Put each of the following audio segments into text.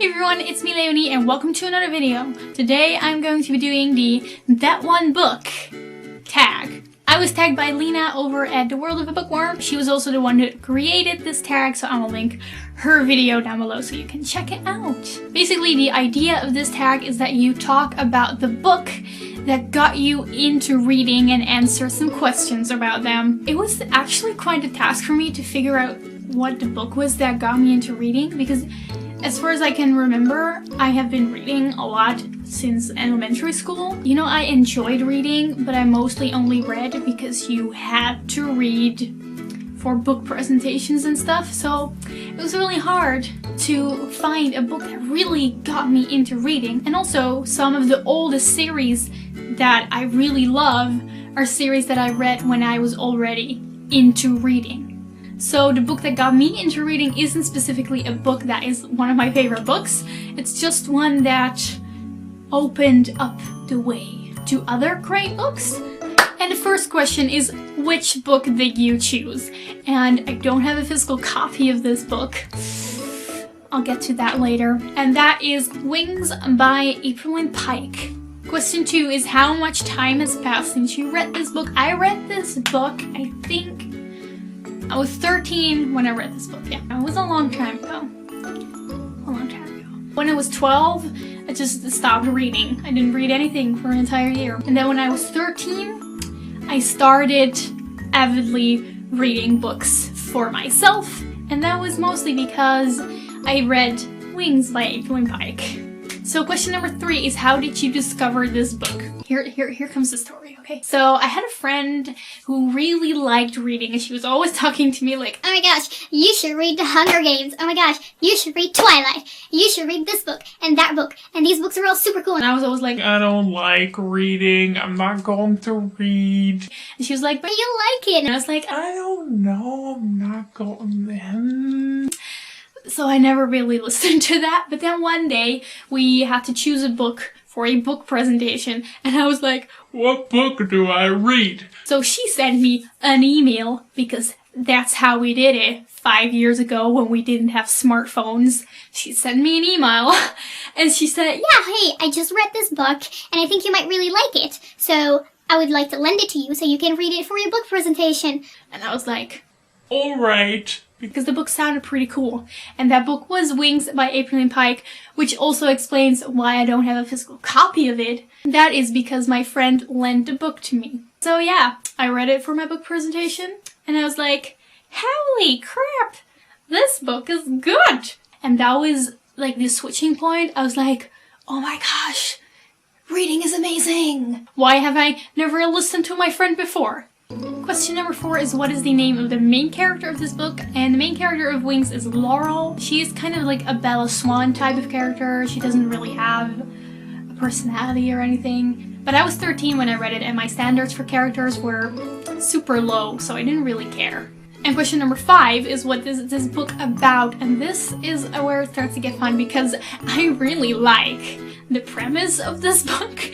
Hey everyone, it's me Leonie and welcome to another video. Today I'm going to be doing the That One Book tag. I was tagged by Lena over at The World of a Bookworm. She was also the one that created this tag, so I will link her video down below so you can check it out. Basically, the idea of this tag is that you talk about the book that got you into reading and answer some questions about them. It was actually quite a task for me to figure out what the book was that got me into reading, because as far as I can remember, I have been reading a lot since elementary school. You know, I enjoyed reading, but I mostly only read because you had to read for book presentations and stuff, so it was really hard to find a book that really got me into reading. And also, some of the oldest series that I really love are series that I read when I was already into reading. So the book that got me into reading isn't specifically a book that is one of my favorite books. It's just one that opened up the way to other great books. And the first question is, which book did you choose? And I don't have a physical copy of this book. I'll get to that later. And that is Wings by April Pike. Question 2 is, how much time has passed since you read this book? I read this book, I think I was 13 when I read this book. Yeah, it was a long time ago. A long time ago. When I was 12, I just stopped reading. I didn't read anything for an entire year. And then when I was 13, I started avidly reading books for myself. And that was mostly because I read Wings by April Pike. So question number 3 is, how did you discover this book? Here comes the story, okay? So I had a friend who really liked reading, and she was always talking to me like, oh my gosh, you should read The Hunger Games. Oh my gosh, you should read Twilight. You should read this book and that book. And these books are all super cool. And I was always like, I don't like reading. I'm not going to read. And she was like, but you like it. And I was like, I don't know. I'm not going. So I never really listened to that. But then one day we had to choose a book for a book presentation, and I was like, what book do I read? So she sent me an email, because that's how we did it 5 years ago when we didn't have smartphones. She sent me an email and she said, yeah, hey, I just read this book and I think you might really like it. So I would like to lend it to you so you can read it for your book presentation. And I was like, all right. because the book sounded pretty cool. And that book was Wings by April Pike, which also explains why I don't have a physical copy of it. That is because my friend lent the book to me. So yeah, I read it for my book presentation, and I was like, holy crap, this book is good! And that was like the switching point. I was like, oh my gosh, reading is amazing! Why have I never listened to my friend before? Question number 4 is, what is the name of the main character of this book? And the main character of Wings is Laurel. She is kind of like a Bella Swan type of character. She doesn't really have a personality or anything. But I was 13 when I read it, and my standards for characters were super low, so I didn't really care. And question number 5 is, what is this book about? And this is where it starts to get fun, because I really like the premise of this book.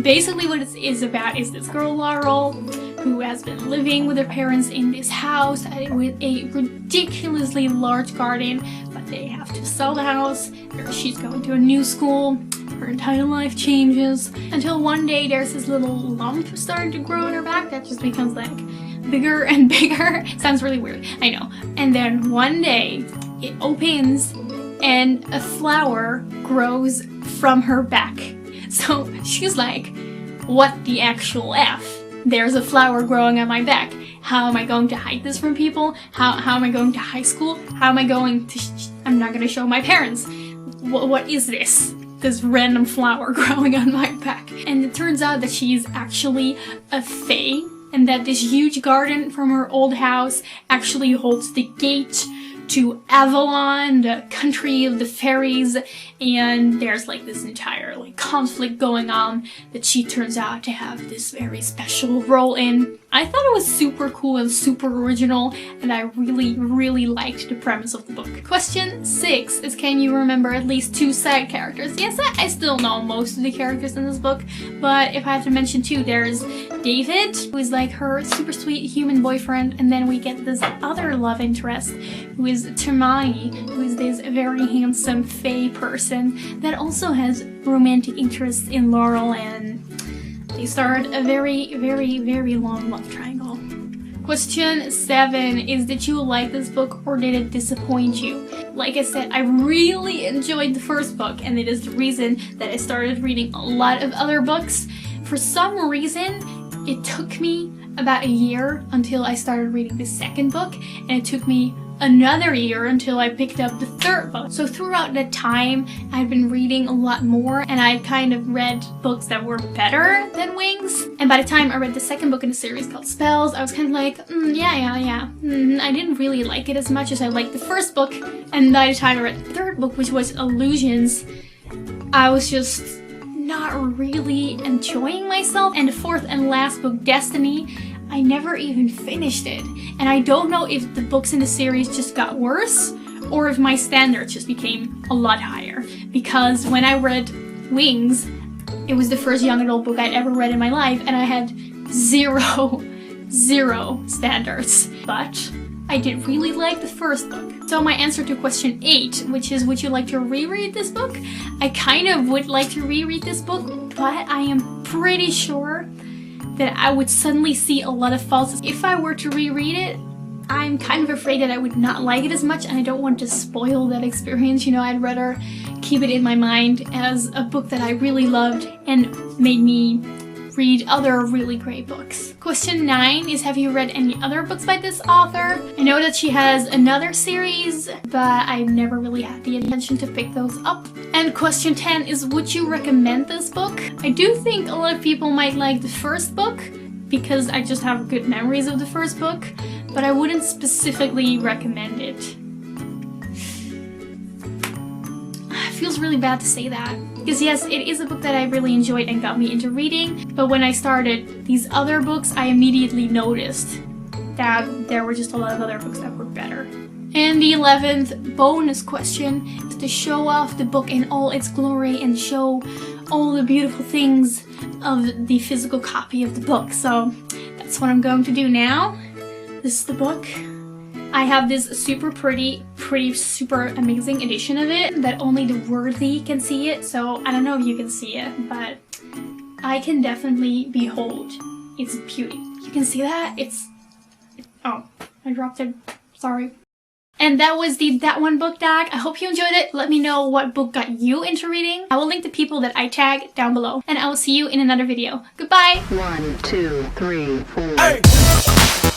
Basically what it is about is this girl Laurel, who has been living with her parents in this house with a ridiculously large garden, but they have to sell the house. She's going to a new school. Her entire life changes until one day there's this little lump starting to grow in her back that just becomes like bigger and bigger. Sounds really weird, I know. And then one day it opens and a flower grows from her back. So she's like, what the actual F? There's a flower growing on my back. How am I going to hide this from people? How am I going to high school? How am I going to... I'm not going to show my parents. What is this? This random flower growing on my back. And it turns out that she's actually a fae, and that this huge garden from her old house actually holds the gate to Avalon, the country of the fairies, and there's like this entire like conflict going on that she turns out to have this very special role in. I thought it was super cool and super original, and I really liked the premise of the book. Question 6 is, can you remember at least 2 side characters? Yes, I still know most of the characters in this book, but if I have to mention 2, there's David, who is like her super sweet human boyfriend, and then we get this other love interest, who is Hermione, who is this very handsome fae person that also has romantic interests in Laurel, and they start a very long love triangle. Question 7 is, did you like this book or did it disappoint you? Like I said, I really enjoyed the first book, and it is the reason that I started reading a lot of other books. For some reason, it took me about a year until I started reading the second book, and it took me another year until I picked up the third book. So throughout that time, I'd been reading a lot more, and I'd kind of read books that were better than Wings. And by the time I read the second book in the series called Spells, I was kind of like, yeah. I didn't really like it as much as I liked the first book. And by the time I read the third book, which was Illusions, I was just not really enjoying myself. And the fourth and last book, Destiny, I never even finished it. And I don't know if the books in the series just got worse or if my standards just became a lot higher. Because when I read Wings, it was the first young adult book I'd ever read in my life, and I had zero standards. But I did really like the first book. So my answer to question 8, which is, would you like to reread this book? I kind of would like to reread this book, but I am pretty sure that I would suddenly see a lot of faults. If I were to reread it, I'm kind of afraid that I would not like it as much, and I don't want to spoil that experience. You know, I'd rather keep it in my mind as a book that I really loved and made me read other really great books. Question 9 is, have you read any other books by this author? I know that she has another series, but I've never really had the intention to pick those up. And question 10 is, would you recommend this book? I do think a lot of people might like the first book because I just have good memories of the first book, but I wouldn't specifically recommend it. It feels really bad to say that. Because yes, it is a book that I really enjoyed and got me into reading, but when I started these other books, I immediately noticed that there were just a lot of other books that were better. And the 11th bonus question is to show off the book in all its glory and show all the beautiful things of the physical copy of the book. So that's what I'm going to do now. This is the book. I have this super pretty, super amazing edition of it that only the worthy can see it. So I don't know if you can see it, but I can definitely behold its beauty. You can see that? Oh, I dropped it. Sorry. And that was the That One book tag. I hope you enjoyed it. Let me know what book got you into reading. I will link the people that I tag down below. And I will see you in another video. Goodbye! 1, 2, 3, 4. Hey.